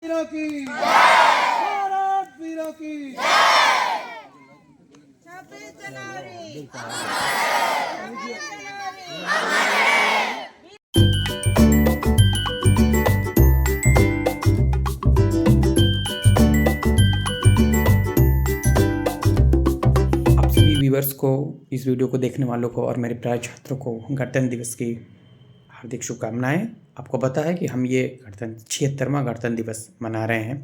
वीरों की भारत वीरों की 26 जनवरी आप सभी व्यूवर्स को, इस वीडियो को देखने वालों को और मेरे प्यारे छात्रों को गणतंत्र दिवस की हार्दिक शुभकामनाएं। आपको पता है कि हम ये 76वां गणतंत्र दिवस मना रहे हैं,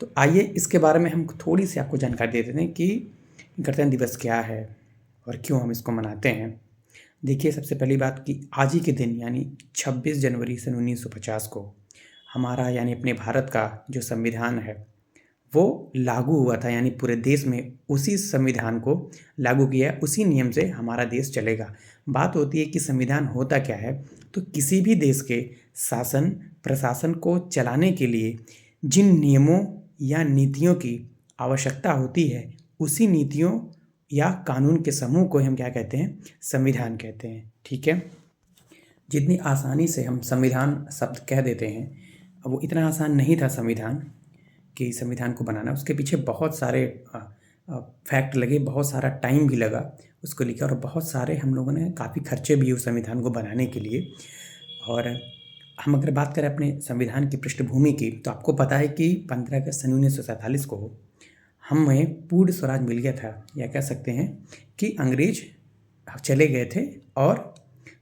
तो आइए इसके बारे में हम थोड़ी सी आपको जानकारी दे देते हैं कि गणतंत्र दिवस क्या है और क्यों हम इसको मनाते हैं। देखिए, सबसे पहली बात कि आज ही के दिन यानी 26 जनवरी सन 1950 को हमारा यानी अपने भारत का जो संविधान है वो लागू हुआ था, यानी पूरे देश में उसी संविधान को लागू किया, उसी नियम से हमारा देश चलेगा। बात होती है कि संविधान होता क्या है, तो किसी भी देश के शासन प्रशासन को चलाने के लिए जिन नियमों या नीतियों की आवश्यकता होती है, उसी नीतियों या कानून के समूह को हम क्या कहते हैं, संविधान कहते हैं। ठीक है, जितनी आसानी से हम संविधान शब्द कह देते हैं, अब वो इतना आसान नहीं था संविधान कि संविधान को बनाना। उसके पीछे बहुत सारे फैक्ट लगे, बहुत सारा टाइम भी लगा उसको लिखा, और बहुत सारे हम लोगों ने काफ़ी खर्चे भी उस संविधान को बनाने के लिए। और हम अगर बात करें अपने संविधान की पृष्ठभूमि की, तो आपको पता है कि 15 अगस्त सन 1947 को हमें पूर्ण स्वराज मिल गया था, या कह सकते हैं कि अंग्रेज चले गए थे और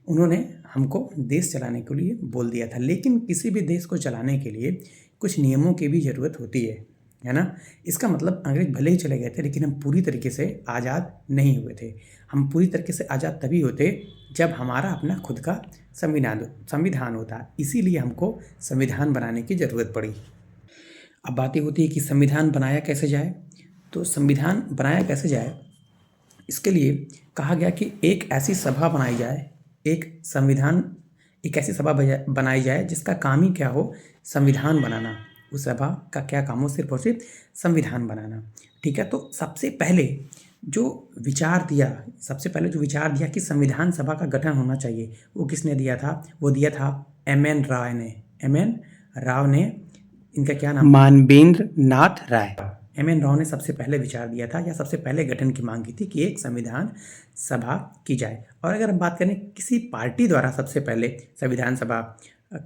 उन्होंने हमको देश चलाने के लिए बोल दिया था। लेकिन किसी भी देश को चलाने के लिए कुछ नियमों की भी ज़रूरत होती है ना। इसका मतलब अंग्रेज भले ही चले गए थे, लेकिन हम पूरी तरीके से आज़ाद नहीं हुए थे। हम पूरी तरीके से आज़ाद तभी होते जब हमारा अपना खुद का संविधान होता। इसीलिए हमको संविधान बनाने की ज़रूरत पड़ी। अब बातें होती है कि संविधान बनाया कैसे जाए, तो संविधान बनाया कैसे जाए, इसके लिए कहा गया कि एक ऐसी सभा बनाई जाए, एक ऐसी सभा बनाई जाए जिसका काम ही क्या हो, संविधान बनाना। उस सभा का क्या काम हो, सिर्फ और सिर्फ संविधान बनाना। ठीक है, तो सबसे पहले जो विचार दिया कि संविधान सभा का गठन होना चाहिए, वो किसने दिया था? वो दिया था एम.एन. राव ने। इनका क्या नाम? मानवेंद्र नाथ राय। एम.एन. राव ने सबसे पहले विचार दिया था, या सबसे पहले गठन की मांग की थी कि एक संविधान सभा की जाए। और अगर हम बात करें किसी पार्टी द्वारा सबसे पहले संविधान सभा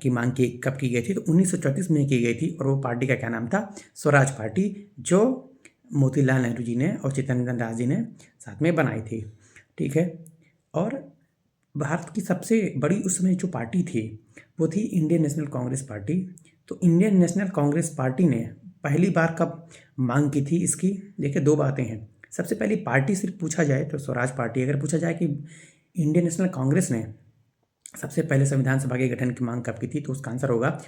की मांग कब की गई थी, तो 1934 में की गई थी। और वो पार्टी का क्या नाम था? स्वराज पार्टी, जो मोतीलाल नेहरू जी ने और चित्तरंजन दास जी ने साथ में बनाई थी। ठीक है, और भारत की सबसे बड़ी उस समय जो पार्टी थी वो थी इंडियन नेशनल कांग्रेस पार्टी। तो इंडियन नेशनल कांग्रेस पार्टी ने पहली बार कब मांग की थी इसकी? देखिए, दो बातें हैं। सबसे पहली पार्टी सिर्फ पूछा जाए तो स्वराज पार्टी। अगर पूछा जाए कि इंडियन नेशनल कांग्रेस ने सबसे पहले संविधान सभा के गठन की मांग कब की थी, तो उसका आंसर होगा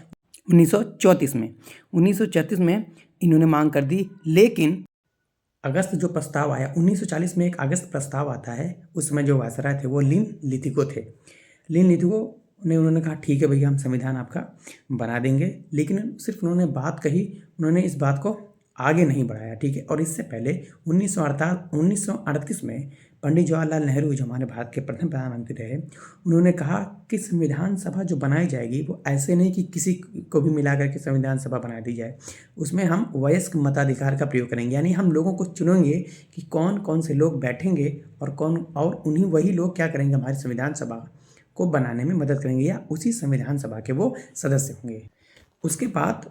1934 में। 1934 में इन्होंने मांग कर दी। लेकिन अगस्त जो प्रस्ताव आया 1940 में, एक अगस्त प्रस्ताव आता है, उस समय जो वायसराय थे वो लिन लिथिगो थे। लिन लिथिगो ने उन्होंने कहा ठीक है भैया, हम संविधान आपका बना देंगे। लेकिन सिर्फ उन्होंने बात कही, उन्होंने इस बात को आगे नहीं बढ़ाया। ठीक है, और इससे पहले 1938 में पंडित जवाहरलाल नेहरू, जो हमारे भारत के प्रथम प्रधानमंत्री रहे, उन्होंने कहा कि संविधान सभा जो बनाई जाएगी वो ऐसे नहीं कि किसी को भी मिला करके संविधान सभा बना दी जाए। उसमें हम वयस्क मताधिकार का प्रयोग करेंगे, यानी हम लोगों को चुनेंगे कि कौन कौन से लोग बैठेंगे और उन्हीं वही लोग क्या करेंगे, हमारी संविधान सभा को बनाने में मदद करेंगे, या उसी संविधान सभा के वो सदस्य होंगे। उसके बाद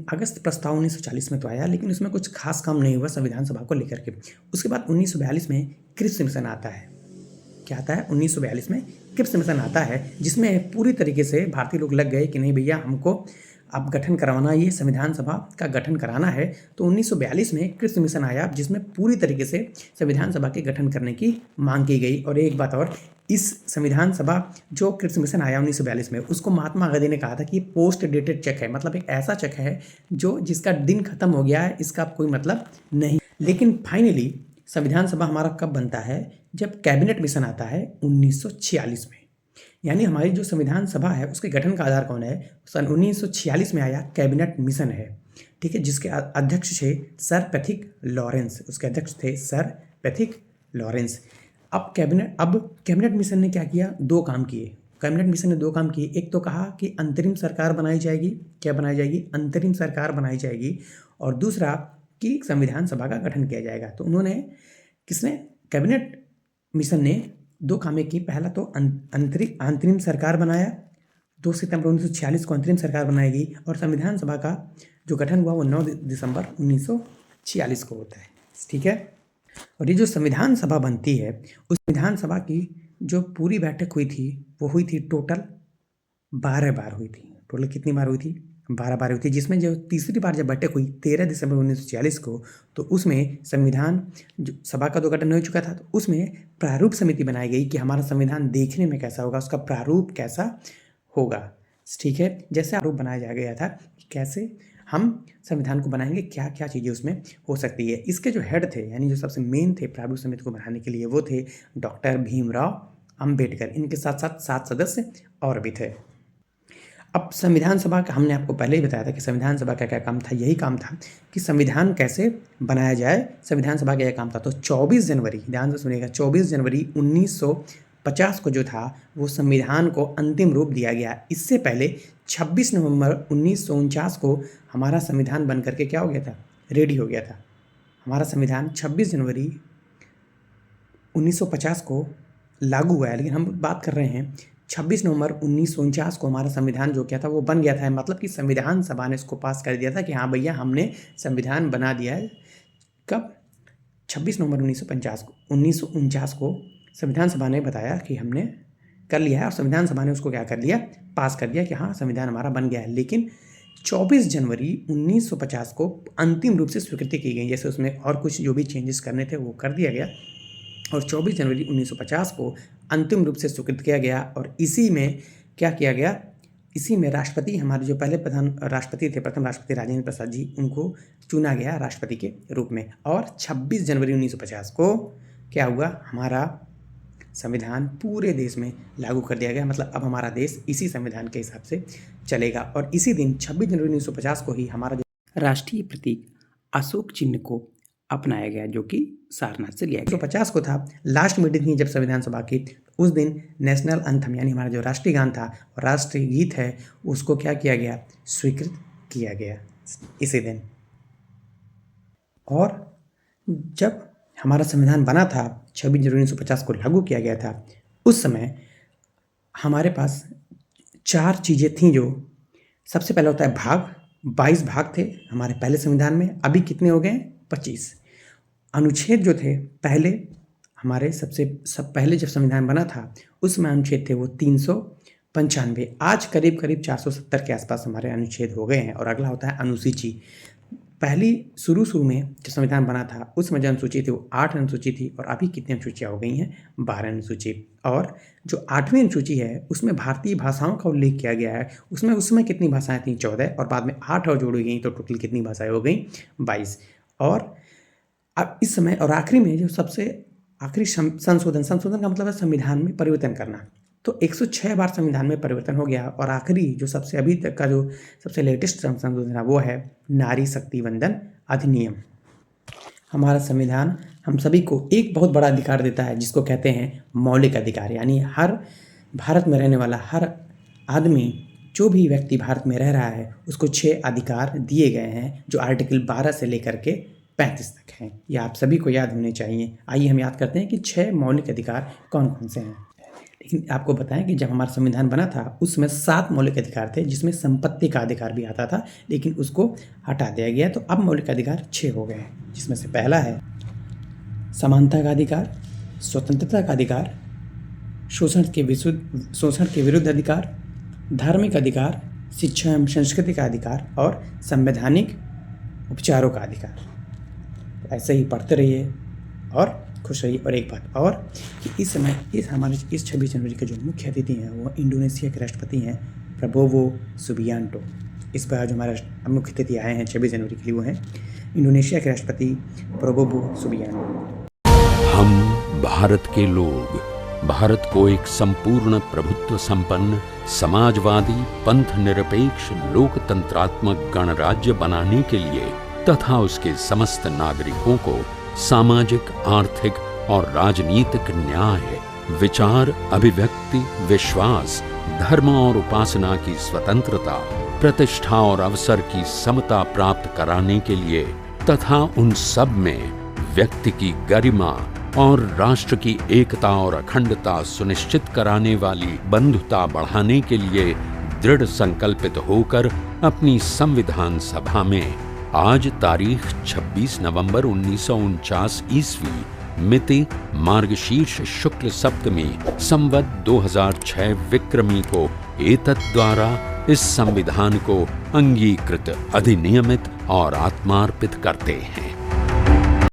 अगस्त प्रस्ताव 1940 में तो आया, लेकिन उसमें कुछ खास काम नहीं हुआ संविधान सभा को लेकर के। उसके बाद 1942 में क्रिप्स मिशन आता है। क्या आता है? 1942 में क्रिप्स मिशन आता है, जिसमें पूरी तरीके से भारतीय लोग लग गए कि नहीं भैया, हमको अब गठन करवाना, ये संविधान सभा का गठन कराना है। तो 1942 में क्रिप्स मिशन आया, जिसमें पूरी तरीके से संविधान सभा के गठन करने की मांग की गई। और एक बात और, इस संविधान सभा जो क्रिप्स मिशन आया 1942 में, उसको महात्मा गांधी ने कहा था कि पोस्ट डेटेड चेक है, मतलब एक ऐसा चेक है जिसका दिन खत्म हो गया है, इसका कोई मतलब नहीं। लेकिन फाइनली संविधान सभा हमारा कब बनता है? जब कैबिनेट मिशन आता है 1946 में। यानी हमारी जो संविधान सभा है उसके गठन का आधार कौन है? सन 1946 में आया कैबिनेट मिशन है। ठीक है, जिसके अध्यक्ष थे सर पैथिक लॉरेंस। उसके अध्यक्ष थे सर पैथिक लॉरेंस। अब कैबिनेट मिशन ने क्या किया? दो काम किए। कैबिनेट मिशन ने 2 काम किए। एक तो कहा कि अंतरिम सरकार बनाई जाएगी। क्या बनाई जाएगी? अंतरिम सरकार बनाई जाएगी। और दूसरा कि संविधान सभा का गठन किया जाएगा। तो उन्होंने कैबिनेट मिशन ने 2 कामें की। पहला तो अंतरिम सरकार बनाया, 2 सितंबर 1946 को अंतरिम सरकार बनाएगी। और संविधान सभा का जो गठन हुआ वो 9 दिसंबर 1946 को होता है। ठीक है। और ये जो संविधान सभा बनती है, उस संविधान सभा की जो पूरी बैठक हुई थी वो हुई थी टोटल 12 बार हुई थी। टोटल कितनी बार हुई थी? 12 बार हुई थी। जिसमें जो तीसरी बार जब बैठक हुई 13 दिसंबर 1946 को, तो उसमें संविधान जो सभा का तो गठन हो चुका था, तो उसमें प्रारूप समिति बनाई गई कि हमारा संविधान देखने में कैसा होगा, उसका प्रारूप कैसा होगा। ठीक है। जैसे प्रारूप बनाया गया था कि कैसे हम संविधान को बनाएंगे, क्या क्या चीज़ें उसमें हो सकती है। इसके जो हेड थे, यानी जो सबसे मेन थे प्रारूप समिति को बनाने के लिए, वो थे डॉक्टर भीमराव अंबेडकर। इनके साथ साथ 7 सदस्य और भी थे। अब संविधान सभा का हमने आपको पहले ही बताया था कि संविधान सभा का क्या काम था। यही काम था कि संविधान कैसे बनाया जाए। संविधान सभा का यह काम था। तो 24 जनवरी, ध्यान से सुनिएगा, 24 जनवरी 1950 को जो था वो संविधान को अंतिम रूप दिया गया। इससे पहले 26 नवंबर 1949 को हमारा संविधान बन करके क्या हो गया था? रेडी हो गया था। हमारा संविधान 26 जनवरी 1950 को लागू हुआ है, लेकिन हम बात कर रहे हैं 26 नवंबर 1949 को हमारा संविधान जो क्या था वो बन गया था। मतलब कि संविधान सभा ने इसको पास कर दिया था कि हाँ भैया हमने संविधान बना दिया है। कब? 26 नवंबर 1949 को संविधान सभा ने बताया कि हमने कर लिया है, और संविधान सभा ने उसको क्या कर लिया? पास कर दिया कि हाँ संविधान हमारा बन गया है। लेकिन 24 जनवरी 1950 को अंतिम रूप से स्वीकृति की गई। जैसे उसमें और कुछ जो भी चेंजेस करने थे वो कर दिया गया, और 24 जनवरी 1950 को अंतिम रूप से स्वीकृत किया गया। और इसी में क्या किया गया? इसी में राष्ट्रपति, हमारे जो पहले प्रथम राष्ट्रपति राजेंद्र प्रसाद जी, उनको चुना गया राष्ट्रपति के रूप में। और 26 जनवरी 1950 को क्या हुआ? हमारा संविधान पूरे देश में लागू कर दिया गया। मतलब अब हमारा देश इसी संविधान के हिसाब से चलेगा। और इसी दिन 26 जनवरी 1950 को ही हमारा जो राष्ट्रीय प्रतीक अशोक चिन्ह को अपनाया गया, जो कि सारनाथ से लिया गया। 1950 को था लास्ट मीटिंग थी जब संविधान सभा की। उस दिन नेशनल अंथम यानी हमारा जो राष्ट्रीय गान था और राष्ट्रीय गीत है, उसको क्या किया गया? स्वीकृत किया गया इसी दिन। और जब हमारा संविधान बना था, 26 जनवरी 1950 को लागू किया गया था, उस समय हमारे पास 4 चीज़ें थीं। जो सबसे पहले होता है भाग। 22 भाग थे हमारे पहले संविधान में। अभी कितने हो गए? 25। अनुच्छेद जो थे पहले हमारे सब पहले जब संविधान बना था उसमें अनुच्छेद थे वो 395। आज करीब 470 के आसपास हमारे अनुच्छेद हो गए हैं। और अगला होता है अनुसूची। पहली शुरू में जब संविधान बना था उसमें जो अनुसूची थी वो 8 अनुसूची थी, और अभी कितनी अनुसूचियाँ हो गई हैं? 12 अनुसूची। और जो 8वीं अनुसूची है उसमें भारतीय भाषाओं का उल्लेख किया गया है। उसमें कितनी भाषाएं थी? 14, और बाद में 8 और जोड़ी गई, तो टोटल कितनी भाषाएं हो गई? 22। और अब इस समय और आखिरी में जो सबसे आखिरी संशोधन का मतलब है संविधान में परिवर्तन करना। तो 106 बार संविधान में परिवर्तन हो गया। और आखिरी जो सबसे अभी तक का जो सबसे लेटेस्ट संशोधन है वो है नारी शक्ति वंदन अधिनियम। हमारा संविधान हम सभी को एक बहुत बड़ा अधिकार देता है जिसको कहते हैं मौलिक अधिकार। यानी हर भारत में रहने वाला हर आदमी, जो भी व्यक्ति भारत में रह रहा है, उसको 6 अधिकार दिए गए हैं, जो आर्टिकल 12 से लेकर के 35 तक हैं। ये आप सभी को याद होने चाहिए। आइए हम याद करते हैं कि 6 मौलिक अधिकार कौन कौन से हैं। लेकिन आपको बताएं कि जब हमारा संविधान बना था उसमें 7 मौलिक अधिकार थे, जिसमें संपत्ति का अधिकार भी आता था, लेकिन उसको हटा दिया गया। तो अब मौलिक अधिकार 6 हो गए हैं, जिसमें से पहला है समानता का अधिकार, स्वतंत्रता का अधिकार, शोषण के विरुद्ध अधिकार, धार्मिक अधिकार, शिक्षा एवं संस्कृति का अधिकार और संवैधानिक उपचारों का अधिकार। तो ऐसे ही पढ़ते रहिए और खुश रहिए। और एक बात और कि इस समय हमारे 26 जनवरी के जो मुख्य अतिथि हैं वो इंडोनेशिया के राष्ट्रपति हैं प्रबोवो सुबियांटो। इस बार जो हमारे मुख्य अतिथि आए हैं 26 जनवरी के लिए वो हैं इंडोनेशिया के राष्ट्रपति प्रबोवो सुबियांटो। हम भारत के लोग भारत को एक संपूर्ण प्रभुत्व संपन्न समाजवादी पंथ निरपेक्ष लोकतंत्रात्मक गणराज्य बनाने के लिए तथा उसके समस्त नागरिकों को सामाजिक, आर्थिक और राजनीतिक न्याय, विचार, अभिव्यक्ति, विश्वास, धर्म और उपासना की स्वतंत्रता, प्रतिष्ठा और अवसर की समता प्राप्त कराने के लिए तथा उन सब में व्यक्ति की गरिमा और राष्ट्र की एकता और अखंडता सुनिश्चित कराने वाली बंधुता बढ़ाने के लिए दृढ़ संकल्पित होकर अपनी संविधान सभा में आज तारीख 26 नवंबर 1949 ईस्वी मिति मार्गशीर्ष शुक्ल सप्तमी संवत 2006 विक्रमी को एतत् द्वारा इस संविधान को अंगीकृत, अधिनियमित और आत्मार्पित करते हैं।